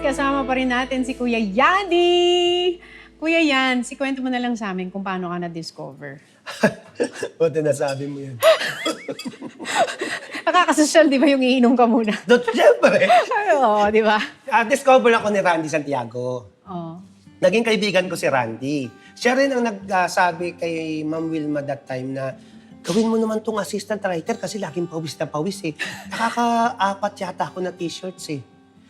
kasama pa rin natin si Kuya Yani. Kuya Yan, kwento mo na lang sa amin kung paano ka na-discover. Buti nasabi mo yan. Nakakasosyal, di ba, yung iinom ka muna? Siyempre. Oo, di ba? Discover ako ni Randy Santiago. Oo. Naging kaibigan ko si Randy. Siya rin ang nagsabi kay Ma'am Wilma that time na gawin mo naman tong assistant writer kasi laging pawis na pawis eh. Nakaka-apat yata ako na t-shirts eh.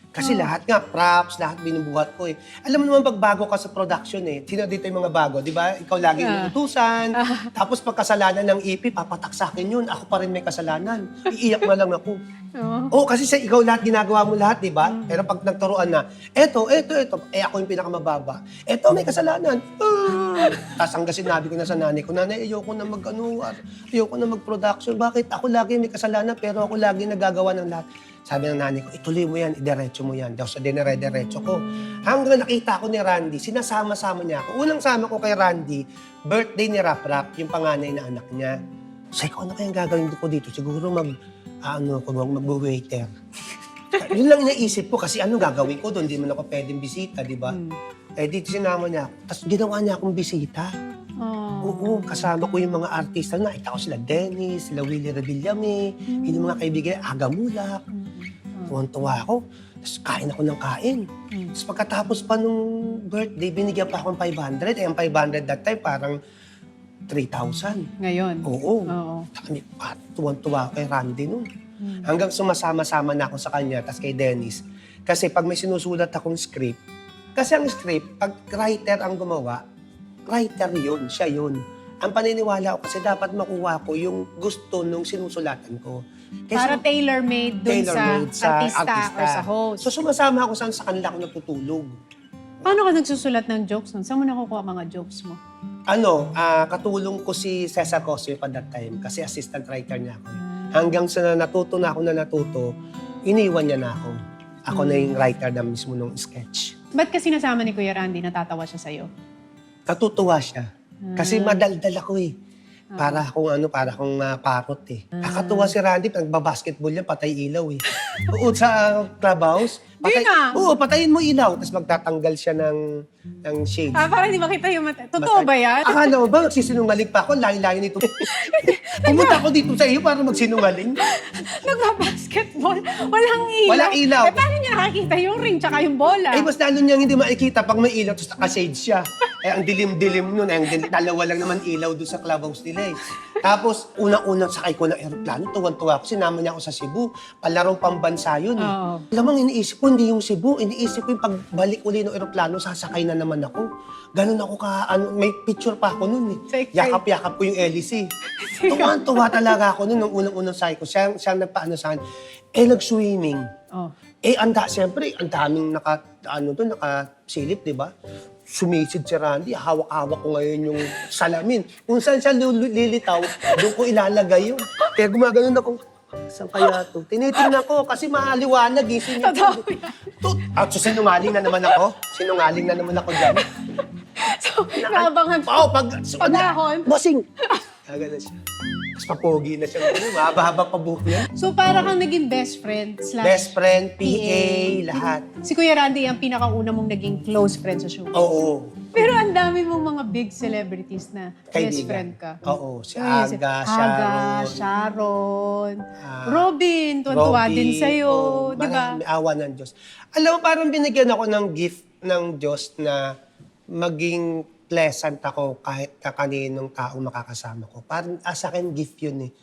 Kasi lahat nga, props, lahat binubuhat ko eh. Alam mo naman pag bago ka sa production eh, sino dito yung mga bago, di ba? Ikaw lagi inutusan, tapos pagkasalanan ng EP, papatak sa akin yun, ako pa rin may kasalanan. Iiyak na lang ako. Oo, kasi ikaw lahat, ginagawa mo lahat, di ba? Pero pag nagturuan na, eto, ako yung pinakamababa. Eto, may kasalanan. Tapos hanggang sinabi ko na sa nanay ko, nanay, ayoko na ayoko na mag-production. Bakit? Ako lagi may kasalanan, pero ako lagi nagagawa ng lahat. Sabi ng nanay ko, ituloy mo yan, idiretso mo yan. Daw sa dinire-diretso ko. Hanggang nakita ko ni Randy, sinasama-sama niya ako. Unang sama ko kay Randy, birthday ni Rap Rap, yung panganay na anak niya. Sabi ko, ano kayang gagawin ko dito? Siguro mag-waiter. Yun lang inaisip ko kasi ano gagawin ko doon? Hindi man ako pwedeng bisita, di ba? Eh, dito sinama niya ako. Tapos ginawa niya akong bisita. Oo, kasama ko yung mga artista. Nakita ko sila Dennis, sila Willie Revillame, yung mga kaibigan, Aga Mulak. Tuwan-tuwa ako. Tapos kain ako ng kain. Tapos pagkatapos pa nung birthday, binigyan pa akong 500. Eh, ang 500 that time parang 3,000. Ngayon? Oo. Kami, tuwan-tuwa ako kay Randy nun. Hanggang sumasama-sama na ako sa kanya, tapos kay Dennis. Kasi pag may sinusulat akong script, kasi ang script, pag writer ang gumawa, writer yun, siya yun. Ang paniniwala ko kasi dapat makuha ko yung gusto nung sinusulatan ko. Para tailor-made dun sa artista or sa host. So sumasama ako sa kanila ako natutulog. Paano ka nagsusulat ng jokes nun? Saan mo nakukuha mga jokes mo? Katulong ko si Cesar Cosio pa that time kasi assistant writer niya ako. Hanggang sa natuto na ako, iniwan niya na ako. Ako na yung writer na mismo ng sketch. Ba't kasi nasama ni Kuya Randy, natatawa siya sa'yo? Natutuwa siya. Kasi madaldal ako eh. Para akong parot eh. Nakatuwa si Randy, nagbabasketball yan, patay ilaw eh. Uot sa clubhouse. Patayin mo ilaw, tapos magtatanggal siya ng shades. Para hindi makita yung mata. Totoo ba yan? Akala mo ba, magsisinungaling pa ako? Layo-layo nito. Pumunta ako dito sa iyo para magsinungaling. Nagbabasketball, walang ilaw. Walang ilaw. Eh, paano niya nakakita yung ring tsaka yung bola? Mas lalo niyang hindi makikita pag may ilaw, tapos naka-shades siya. Ang dilim-dilim nun. Dalawa lang naman ilaw doon sa clubhouse nila eh. Tapos, unang-unang sakay ko ng aeroplano, tuwan-tuwa ako, sinama niya ako sa Cebu. Palarong pambansa yun eh. Lamang iniisip ko, hindi yung Cebu. Iniisip ko yung pagbalik uli ng aeroplano, sasakay na naman ako. Ganun ako may picture pa ako nun eh. Yakap-yakap ko yung hélice. Tuwan-tuwa talaga ako nun, nung unang-unang sakay ko. Siya nagpaano sa akin. Nag-swimming. Siyempre, ang daming nakasilip, di ba? Sumisid si Randy, hawak-hawak ko ngayon yung salamin. Kung saan siya lilitaw, doon ko ilalagay yun. Kaya gumagano'n ako, saan kaya ito? Tinitingnan ko kasi mahaliwanag eh. Sinungaling na naman ako. Sinungaling na naman ako dyan. So, naabangan pag-ahon. Bossing! Gano'n siya. Tapos papogi na siya. Mahaba-haba pa buhok niya. So, para kang naging best friend / Best friend, PA, lahat. Si Kuya Randy ang pinakauna mong naging close friend sa show. Oo. Pero ang dami mong mga big celebrities na best Kaibigan. friend ka. Oo. Si Aga, Sharon, Robin, tuwan-tuwa din sa'yo, di ba? May awa ng Diyos. Alam mo, parang binigyan ako ng gift ng Diyos na maging pleasant ako kahit kaninong tao makakasama ko. Parang sa akin, gift yun eh.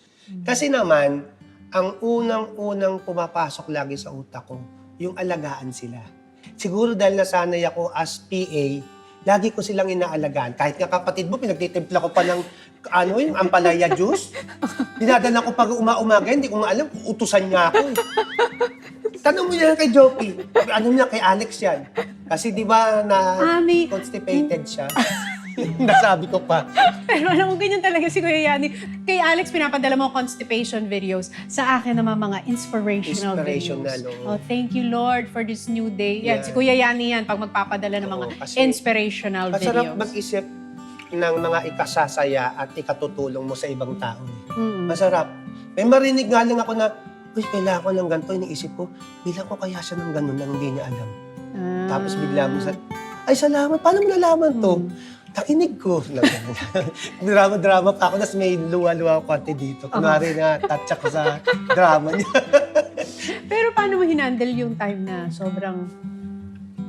Kasi naman, ang unang-unang pumapasok lagi sa utak ko, yung alagaan sila. Siguro dahil nasanay ako as PA, lagi ko silang inaalagaan. Kahit nga kapatid mo, pinagtitimpla ko pa ng yung ampalaya juice. Dinadala ko pag umaga, hindi ko alam, utusan niya ako. Tanong mo yan kay Jopi. Kay Alex yan. Kasi di ba constipated siya. Nasabi ko pa. Pero alam mo, ganyan talaga si Kuya Yani. Kay Alex, pinapadala mo constipation videos. Sa akin naman mga inspirational videos. Oh, thank you, Lord, for this new day. Yan, si Kuya Yani yan, pag magpapadala ng mga inspirational videos. Masarap mag-isip ng mga ikasasaya at ikatutulong mo sa ibang tao. Masarap. May marinig nga lang ako na, kailangan ko ng ganito. Iniisip ko, bilang ko kaya siya ng ganun na hindi niya alam. Tapos bigla mo ay salamat, paano mo nalaman to? Nakinig ko. Drama-drama pa ako, tapos may luwa-luwa ko konti dito. Kunwari na touch ako sa drama niya. Pero paano mo hinandle yung time na sobrang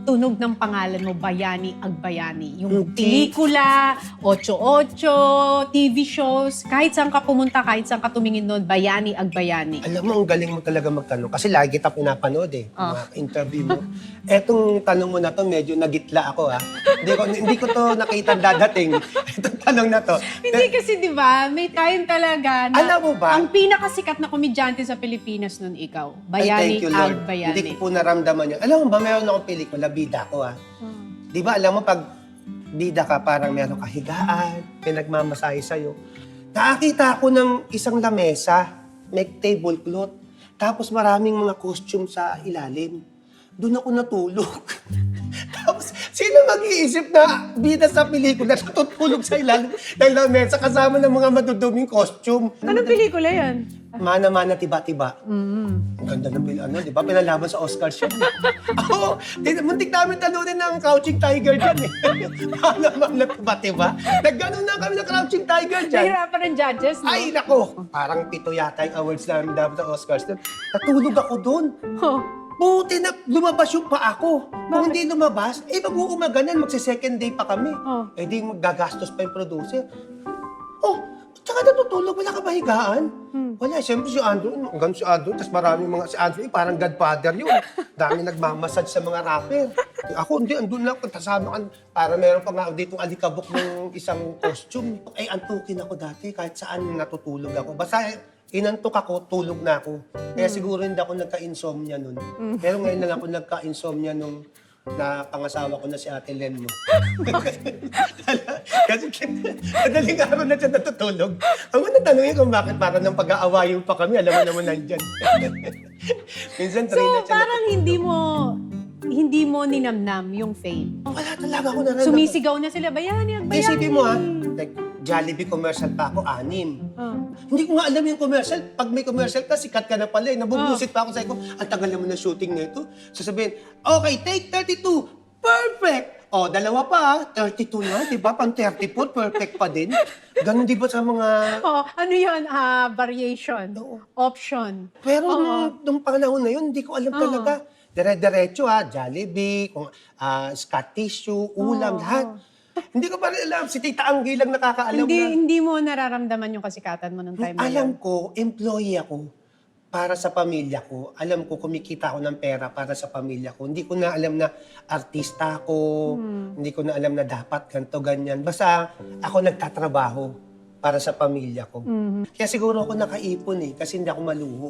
tunog ng pangalan mo, Bayani Agbayani? Yung pelikula, 8-8, TV shows, kahit saan ka pumunta, kahit saan ka tumingin doon, Bayani Agbayani. Alam mo, ang galing mo talaga magtanong. Kasi lagi kita pinapanood mga interview mo. Etong tanong mo na to, medyo nagitla ako Hindi ko to nakita dadating. Itong tanong na to. Hindi kasi, di ba, may time talaga na Alam mo ba? ang pinakasikat na komedyante sa Pilipinas nun ikaw. Bayani Thank you, Lord. Agbayani. Hindi ko po naramdaman yun. Alam mo ba, mayroon akong pelikula, bida ko Di ba, alam mo, pag bida ka, parang meron kahigaan, pinagmamasahe sa'yo. Nakakita ako ng isang lamesa, may tablecloth, tapos maraming mga costume sa ilalim. Doon ako natulog. Tapos, sino mag-iisip na bida sa pelikula natutulog sa ilalim ng lamesa kasama ng mga maduduming costume? Anong pelikula yan? Mana-mana, tiba-tiba. Ang ganda ng di ba? Pinalaban sa Oscars yun. Ako, muntik namin talunin ng Crouching Tiger dyan Mana-mana, tiba-tiba. Nagganon na kami ng Crouching Tiger dyan. Nahirapan ng judges, no? Ay, nako! Parang 7 yata yung awards namin dapat sa Oscars. Natulog ako doon. Oh. Buti na lumabas yung pa ako. Kung hindi lumabas, mag-uumaganan, magsi-second day pa kami. Eh di gagastos pa yung producer. Tsaka natutulog, wala ka ba higaan? Wala, siyempre si Andrew, hanggang si Andrew, tapos maraming mga, si Andrew, parang godfather yun. Dami nagmamassage sa mga rapper. Ako, hindi, andun lang, kasama ka, para meron pa nga dito alikabok ng isang costume. Ay, antukin ako dati, kahit saan natutulog ako. Basta, inantok ako, tulog na ako. Kaya siguro hindi ako nagka-insomnia nun. Pero ngayon lang ako nagka-insomnia nung pangasawa ko na si Ate Len mo. Kasi madaling araw na siya natutulog. Ang mga tanongin kung bakit para nang pag-aawayin pa kami, alam mo naman nandyan. Minsan, So, na siya parang hindi mo ninamnam yung fame. wala talaga ako nararamdaman. Sumisigaw na sila, Bayani Agbayani. Isipin mo like Jollibee commercial pa ako, 6. Hindi ko nga alam yung commercial. Pag may commercial ka, sikat ka na pala Nabublusit pa ako sa ko, ang tagal naman ng shooting na ito. Sasabihin, okay, take 32. Perfect! Dalawa pa 32 na, di ba? Pang 34, perfect pa din. Ganon di ba sa mga... Ano yun? Variation. Option. Pero nung panahon na yun, hindi ko alam talaga. Dire-diretso Jollibee, Scott Tissue, ulam, lahat. Hindi ko pa rin alam. Si Tita Anggi lang nakakaalam Hindi mo nararamdaman yung kasikatan mo nung time na yun. Alam ko, employee ako para sa pamilya ko. Alam ko, kumikita ako ng pera para sa pamilya ko. Hindi ko na alam na artista ako. Hindi ko na alam na dapat ganito, ganyan. Basta ako nagtatrabaho para sa pamilya ko. Kaya siguro ako nakaipon kasi hindi ako maluho.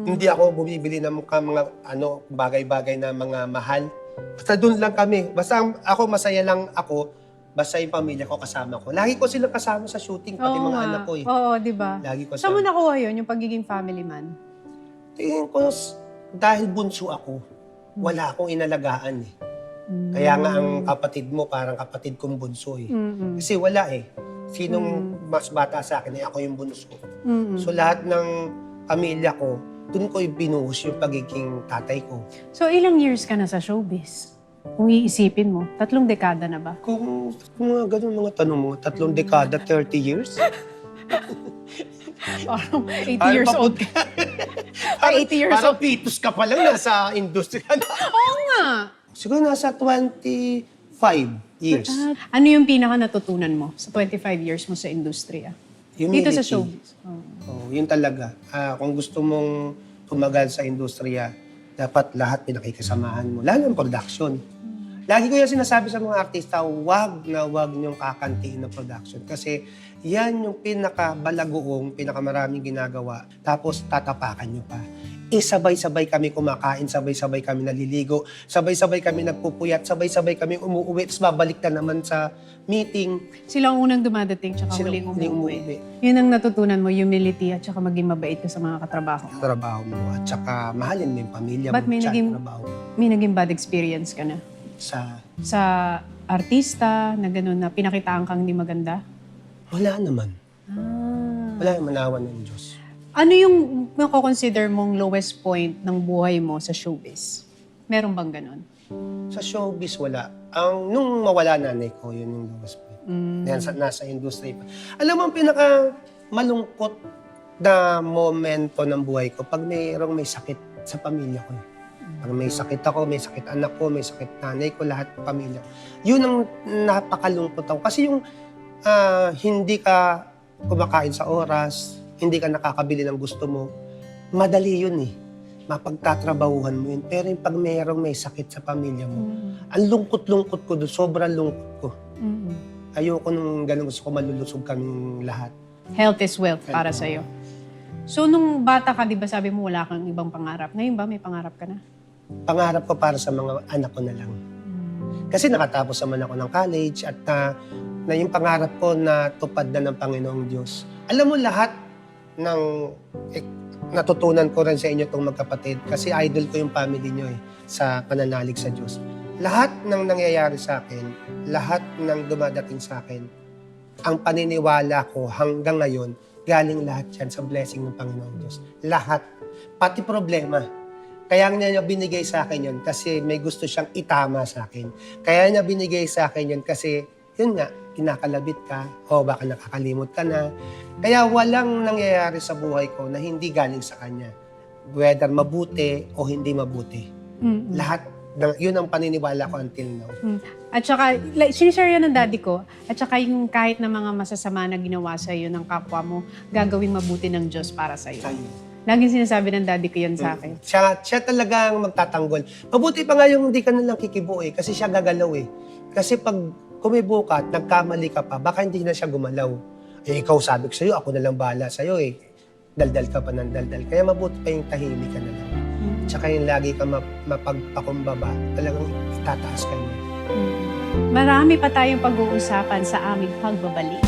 Hindi ako bumibili ng mga bagay-bagay na mga mahal. Basta doon lang kami. Basta ako, masaya lang ako. Basta yung pamilya ko kasama ko. Lagi ko silang kasama sa shooting, pati mga anak ko Oo, di ba? Lagi ko Saan mo nakuha yun, yung pagiging family man? Tingin ko, dahil bunso ako, wala akong inalagaan Kaya nga ang kapatid mo, parang kapatid kong bunso Kasi wala Sinong mas bata sa akin, ako yung bunso. So lahat ng pamilya ko, doon ko binuhos yung pagiging tatay ko. So ilang years ka na sa showbiz? Kung iisipin mo, 3 dekada na ba? Kung mga ganun mga tanong mo, 3 dekada, 30 years? Parang 80 years old ka. Ay, 80 years parang old. pitos ka pa lang nasa industriya. Oo nga. Siguro nasa 25 years. Ano yung pinaka natutunan mo sa 25 years mo sa industriya? Humility. Dito sa showbiz. Yun talaga. Kung gusto mong tumagal sa industriya, dapat lahat pinakikasamahan mo. Lalo ang production. Lagi ko yung sinasabi sa mga artista, wag niyong kakantiin ng production. Kasi yan yung pinakabalagoong, pinakamaraming ginagawa. Tapos tatapakan nyo pa. Sabay-sabay kami kumakain, sabay-sabay kami naliligo, sabay-sabay kami nagpupuyat, sabay-sabay kami umuwi, tapos babalik na naman sa meeting. Sila ang unang dumadating, tsaka huling umuwi. Yun ang natutunan mo, humility at tsaka maging mabait ka sa mga katrabaho. Trabaho mo at saka mahalin mo yung pamilya mo. Ba't may naging bad experience ka na? Sa artista na gano'n na pinakitaan kang hindi maganda? Wala naman. Wala naman, awan ng Diyos. Ano yung mako-consider mong lowest point ng buhay mo sa showbiz? Meron bang ganon? Sa showbiz, wala. Nung mawala nanay ko, yun yung lowest point. Nasa industry pa. Alam mo, ang pinaka malungkot na momento ng buhay ko, pag may sakit sa pamilya ko. Pag may sakit ako, may sakit anak ko, may sakit nanay ko, lahat ng pamilya ko. Yun ang napakalungkot ako. Kasi yung hindi ka kumakain sa oras, hindi ka nakakabili ng gusto mo, madali yun eh. Mapagtatrabahuhan mo yun. Pero yung pag may sakit sa pamilya mo, ang lungkot-lungkot ko doon, sobrang lungkot ko. Ayoko nung ganun, gusto ko malulusog kaming lahat. Health is wealth para sa'yo. So, nung bata ka, di ba sabi mo wala kang ibang pangarap? Ngayon ba may pangarap ka na? Pangarap ko para sa mga anak ko na lang. Kasi nakatapos naman ako ng college at na yung pangarap ko na tupad na ng Panginoong Diyos. Alam mo lahat ng natutunan ko rin sa inyo itong magkapatid kasi idol ko yung family nyo sa pananalig sa Diyos. Lahat ng nangyayari sa akin, lahat ng dumadating sa akin, ang paniniwala ko hanggang ngayon, galing lahat yan sa blessing ng Panginoong Diyos. Lahat. Pati problema. Kaya niya binigay sa akin yun kasi may gusto siyang itama sa akin. Kaya niya binigay sa akin yun kasi, yun nga, kinakalabit ka o baka nakakalimot ka na. Kaya walang nangyayari sa buhay ko na hindi galing sa Kanya. Whether mabuti o hindi mabuti. Lahat, yun ang paniniwala ko until now. At saka, sinishare yan ng daddy ko, at saka yung kahit na mga masasama na ginawa sa'yo ng kapwa mo, gagawing mabuti ng Diyos para sa'yo. Laging sinasabi ng daddy ko yan sa akin. Siya talagang magtatanggol. Mabuti pa nga yung hindi ka nalang kikibo kasi siya gagalaw Kasi pag kumibo ka at nagkamali ka pa, baka hindi na siya gumalaw. Ikaw sabi ko sa'yo, ako na lang bahala sa'yo Daldal ka pa ng daldal. Kaya mabuti pa yung tahimik ka na lang. Tsaka yung lagi ka mapagpakumbaba, talagang itataas ka niya. Marami pa tayong pag-uusapan sa aming pagbabalik.